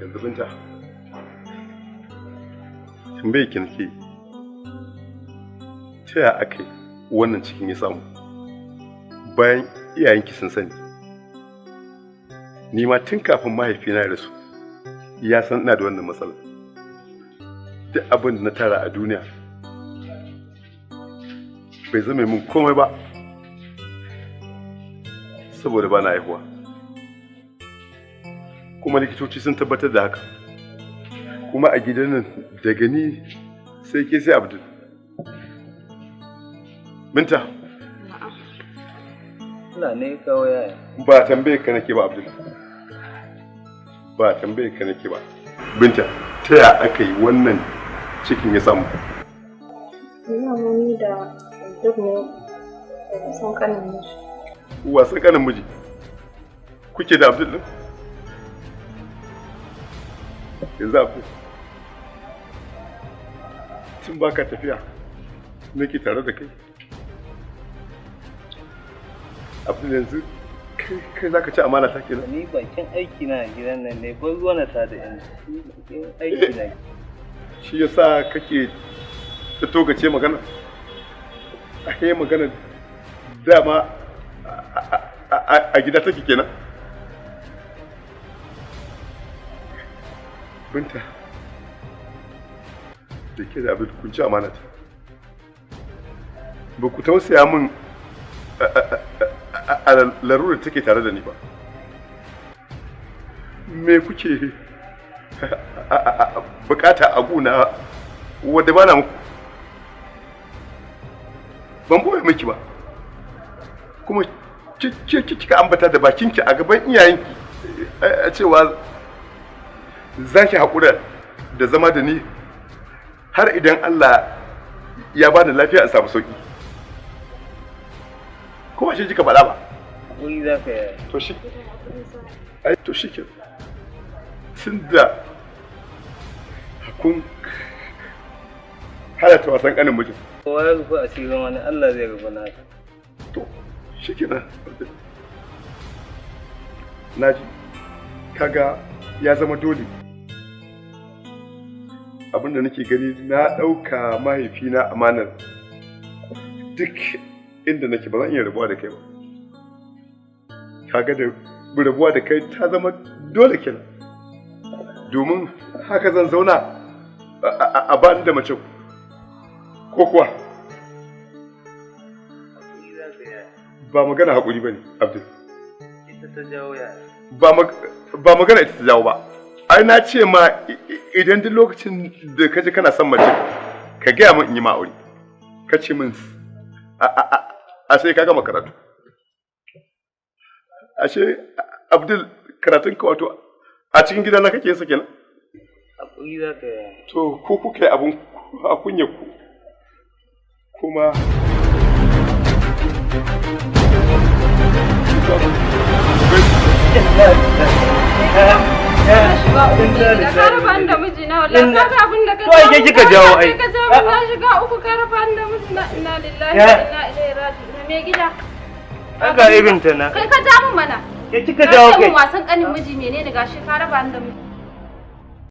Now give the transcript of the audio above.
Yanzu Binta, tambaye ki nake ta yaya aka yi wannan cikin ya samu bayan iyayenki sun sani. Ni ma tun kafin mahaifina ya rasu ya san ina da wannan matsala. Duk abin da na tara a duniya bai zama min komai ba saboda ba na haihuwa. Kuma likitoci sun tabbatar da haka. Kuma a gidan nan daga ni sai ke sai Abdul. Binta. Na'am. Allah ne kawai yaya. Ba tambaye ka nake ba Abdul. Ba tambaye ka nake ba. Binta, ta ya aka yi wannan cikin ya samu? Ina mani da duk ne wasan kanin miji. Wasan kanin miji? Kuke da Abdul din? Yanzu aku. Tun baka tafiya nake tare da kai. Abdul yanzu kai za ka ci amana ta kenan. Ni bakin aiki na gidan nan ne ban ruwa na ta da yanzu. Bakin aiki na. Shi yasa kake ta togace magana? Ahe magana dama a gida take kenan. Binta, da ke da abin kun ci amana ta. Ba ku tausaya min a larurar take tare da ni ba. Me kuke bukata a guna wadda ba na muku? Ban boye miki ba. Kuma kika ambata da bakinki a gaban iyayenki cewa za ki haƙura da zama da ni har idan Allah ya bani lafiya in samu sauƙi. Kuma shi kika faɗa ba? Wuri za ka yi. To shi. Ai to shi ke. Tunda kun halatta wasan ƙanin mijin. Kowa ya rufe asirin wani Allah zai rufe nasa. To shi ke nan. Naji, kaga ya zama dole. Abinda nake gani na ɗauka mahaifina amanar duk inda nake ba zan iya rabuwa da kai ba. Kaga da rabuwa da kai ta zama dole kenan. Domin haka zan zauna a bani da mace ko kuwa. Ba magana haƙuri ba ne, Abdul. Ita ta jawo yaya. Ba magana ita ta jawo ba. Ai na ce ma idan duk lokacin da ka ji kana son mace ka gaya min in yi ma'auri. Ka ce min a sai ka gama karatu. Ashe Abdul karatun ka wato a cikin gida na kake yin sa kenan? Haƙuri za ka yi. To ko kuka yi abun a kunya ku kuma Ka raba da mijina wallahi ka ga abin da ka jawo. To kika jawo ai. Ka jawo na shiga uku ka raba da mijina inna lillahi wa inna ilaihi raji'un. Me gida? Aga ibn ta na. Kai ka ja mun mana. Ke kika jawo kai. Wasan kanin miji menene gashi ka raba da miji.